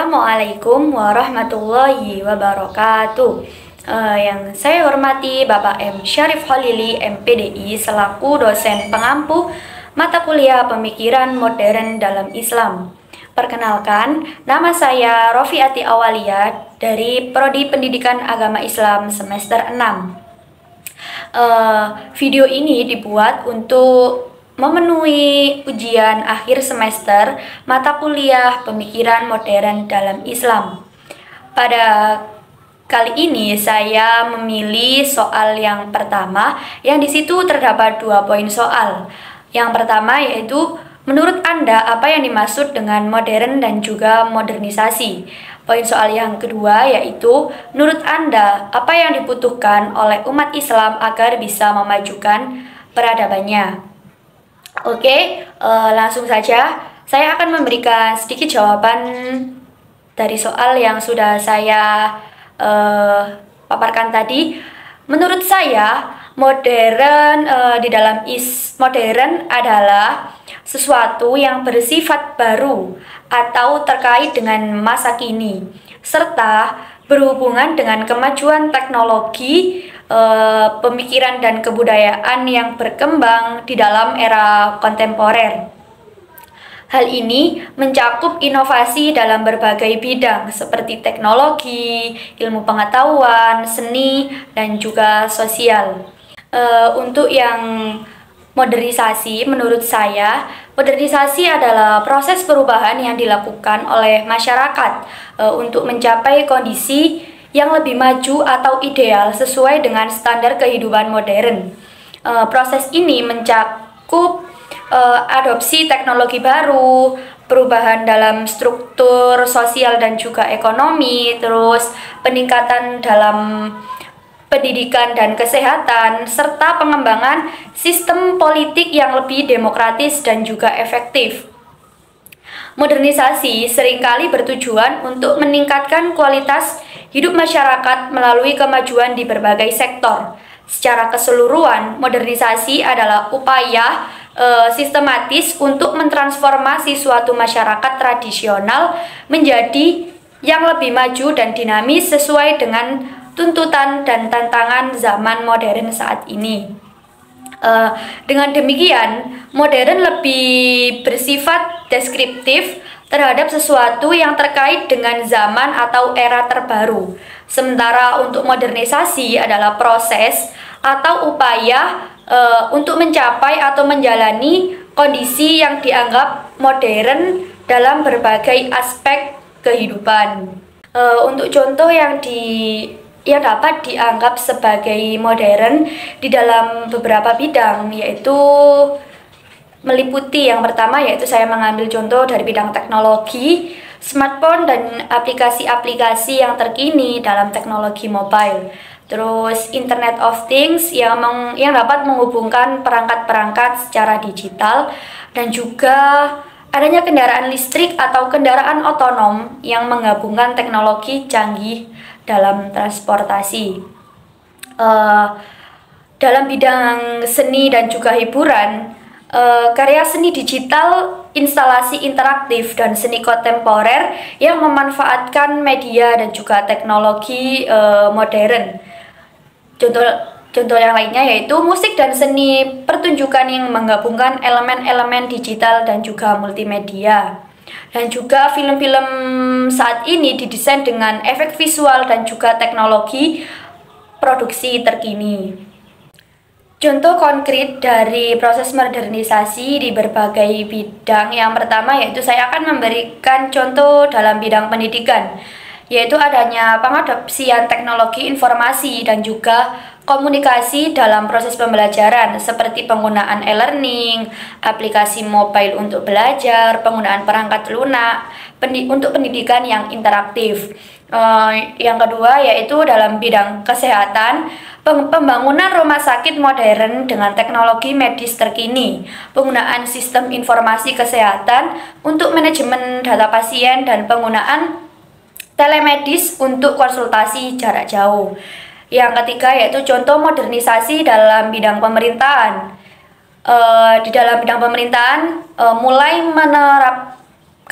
Assalamualaikum warahmatullahi wabarakatuh. Yang saya hormati Bapak M. Syarif Khalili, MPDI, selaku dosen pengampu mata kuliah Pemikiran Modern dalam Islam. Perkenalkan, nama saya Rofiati Awalia dari Prodi Pendidikan Agama Islam semester 6. Video ini dibuat untuk memenuhi ujian akhir semester mata kuliah Pemikiran Modern dalam Islam. Pada kali ini saya memilih soal yang pertama, yang di situ terdapat 2 poin soal. Yang pertama yaitu, menurut Anda apa yang dimaksud dengan modern dan juga modernisasi? Poin soal yang kedua yaitu, menurut Anda apa yang dibutuhkan oleh umat Islam agar bisa memajukan peradabannya? Oke, langsung saja saya akan memberikan sedikit jawaban dari soal yang sudah saya paparkan tadi. Menurut saya, modern modern adalah sesuatu yang bersifat baru atau terkait dengan masa kini, serta berhubungan dengan kemajuan teknologi, pemikiran dan kebudayaan yang berkembang di dalam era kontemporer. Hal ini mencakup inovasi dalam berbagai bidang seperti teknologi, ilmu pengetahuan, seni, dan juga sosial. Untuk yang modernisasi, menurut saya, modernisasi adalah proses perubahan yang dilakukan oleh masyarakat untuk mencapai kondisi yang lebih maju atau ideal sesuai dengan standar kehidupan modern. Proses ini mencakup adopsi teknologi baru, perubahan dalam struktur sosial dan juga ekonomi, terus peningkatan dalam pendidikan dan kesehatan, serta pengembangan sistem politik yang lebih demokratis dan juga efektif. Modernisasi seringkali bertujuan untuk meningkatkan kualitas hidup masyarakat melalui kemajuan di berbagai sektor. Secara keseluruhan, modernisasi adalah upaya sistematis untuk mentransformasi suatu masyarakat tradisional menjadi yang lebih maju dan dinamis sesuai dengan tuntutan dan tantangan zaman modern saat ini. Dengan demikian, modern lebih bersifat deskriptif terhadap sesuatu yang terkait dengan zaman atau era terbaru. Sementara untuk modernisasi adalah proses atau upaya untuk mencapai atau menjalani kondisi yang dianggap modern dalam berbagai aspek kehidupan. Untuk contoh yang dapat dianggap sebagai modern di dalam beberapa bidang, yaitu meliputi yang pertama, yaitu saya mengambil contoh dari bidang teknologi, smartphone dan aplikasi-aplikasi yang terkini dalam teknologi mobile. Terus Internet of Things yang dapat menghubungkan perangkat-perangkat secara digital, dan juga adanya kendaraan listrik atau kendaraan otonom yang menggabungkan teknologi canggih dalam transportasi. Dalam bidang seni dan juga hiburan, karya seni digital, instalasi interaktif, dan seni kontemporer yang memanfaatkan media dan juga teknologi modern. Contoh yang lainnya yaitu musik dan seni pertunjukan yang menggabungkan elemen-elemen digital dan juga multimedia. Dan juga film-film saat ini didesain dengan efek visual dan juga teknologi produksi terkini. Contoh konkret dari proses modernisasi di berbagai bidang, yang pertama yaitu saya akan memberikan contoh dalam bidang pendidikan, yaitu adanya pengadopsian teknologi informasi dan juga komunikasi dalam proses pembelajaran, seperti penggunaan e-learning, aplikasi mobile untuk belajar, penggunaan perangkat lunak untuk pendidikan yang interaktif. Yang kedua yaitu dalam bidang kesehatan, pembangunan rumah sakit modern dengan teknologi medis terkini, penggunaan sistem informasi kesehatan untuk manajemen data pasien, dan penggunaan telemedis untuk konsultasi jarak jauh. Yang ketiga yaitu contoh modernisasi dalam bidang pemerintahan. Di dalam bidang pemerintahan mulai menerapkan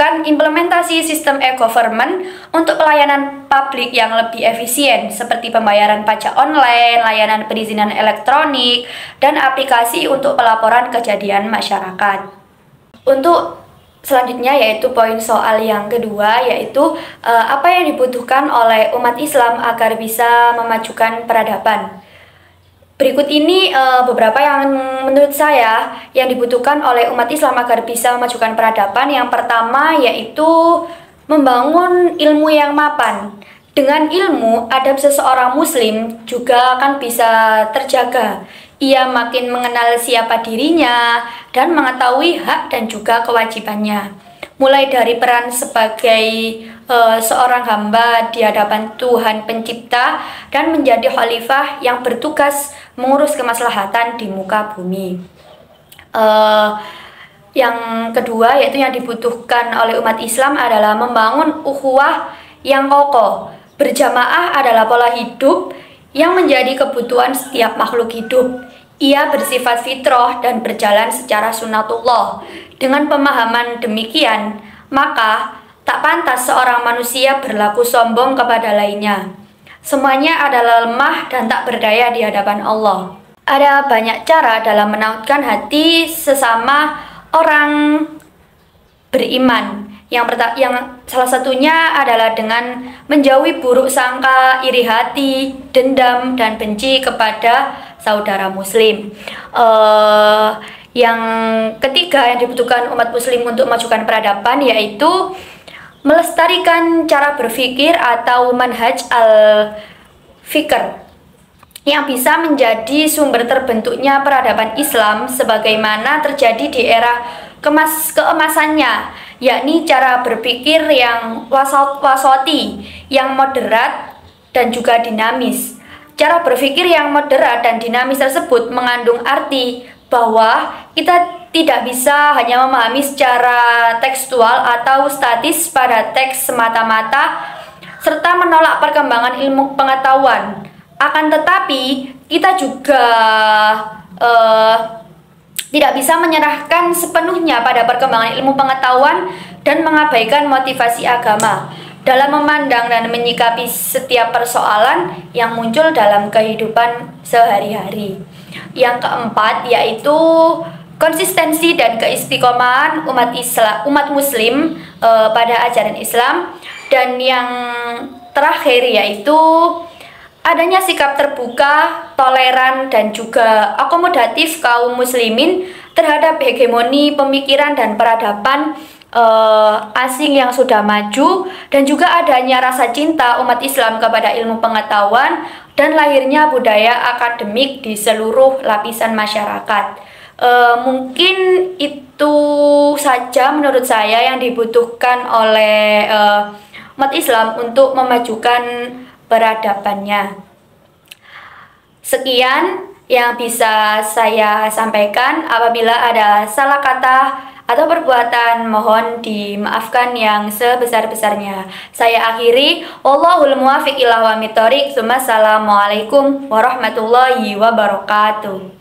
mewujudkan implementasi sistem e-government untuk pelayanan publik yang lebih efisien seperti pembayaran pajak online, layanan perizinan elektronik, dan aplikasi untuk pelaporan kejadian masyarakat. Untuk selanjutnya yaitu poin soal yang kedua, yaitu apa yang dibutuhkan oleh umat Islam agar bisa memajukan peradaban. Berikut ini beberapa yang menurut saya yang dibutuhkan oleh umat Islam agar bisa memajukan peradaban. Yang pertama yaitu membangun ilmu yang mapan. Dengan ilmu, adab seseorang muslim juga akan bisa terjaga. Ia makin mengenal siapa dirinya dan mengetahui hak dan juga kewajibannya. Mulai dari peran sebagai seorang hamba di hadapan Tuhan Pencipta dan menjadi khalifah yang bertugas mengurus kemaslahatan di muka bumi. Yang kedua yaitu yang dibutuhkan oleh umat Islam adalah membangun ukhuwah yang kokoh. Berjamaah adalah pola hidup yang menjadi kebutuhan setiap makhluk hidup. Ia bersifat fitrah dan berjalan secara sunatullah. Dengan pemahaman demikian, maka tak pantas seorang manusia berlaku sombong kepada lainnya. Semuanya adalah lemah dan tak berdaya di hadapan Allah. Ada banyak cara dalam menautkan hati sesama orang beriman. Yang salah satunya adalah dengan menjauhi buruk sangka, iri hati, dendam, dan benci kepada saudara muslim. Yang ketiga yang dibutuhkan umat muslim untuk memajukan peradaban yaitu melestarikan cara berpikir atau manhaj al-fikr yang bisa menjadi sumber terbentuknya peradaban Islam sebagaimana terjadi di era keemasannya, yakni cara berpikir yang wasati, yang moderat dan juga dinamis. Cara berpikir yang moderat dan dinamis tersebut mengandung arti bahwa kita tidak bisa hanya memahami secara tekstual atau statis pada teks semata-mata serta menolak perkembangan ilmu pengetahuan. Akan tetapi kita juga tidak bisa menyerahkan sepenuhnya pada perkembangan ilmu pengetahuan dan mengabaikan motivasi agama dalam memandang dan menyikapi setiap persoalan yang muncul dalam kehidupan sehari-hari. Yang keempat yaitu konsistensi dan keistiqomahan umat muslim pada ajaran Islam. Dan yang terakhir yaitu adanya sikap terbuka, toleran, dan juga akomodatif kaum muslimin terhadap hegemoni pemikiran dan peradaban asing yang sudah maju, dan juga adanya rasa cinta umat Islam kepada ilmu pengetahuan dan lahirnya budaya akademik di seluruh lapisan masyarakat. Mungkin itu saja menurut saya yang dibutuhkan oleh umat Islam untuk memajukan peradabannya. Sekian yang bisa saya sampaikan. Apabila ada salah kata atau perbuatan, mohon dimaafkan yang sebesar-besarnya. Saya akhiri. Wallahul muwaffiq ila aqwamit thoriq. Assalamualaikum warahmatullahi wabarakatuh.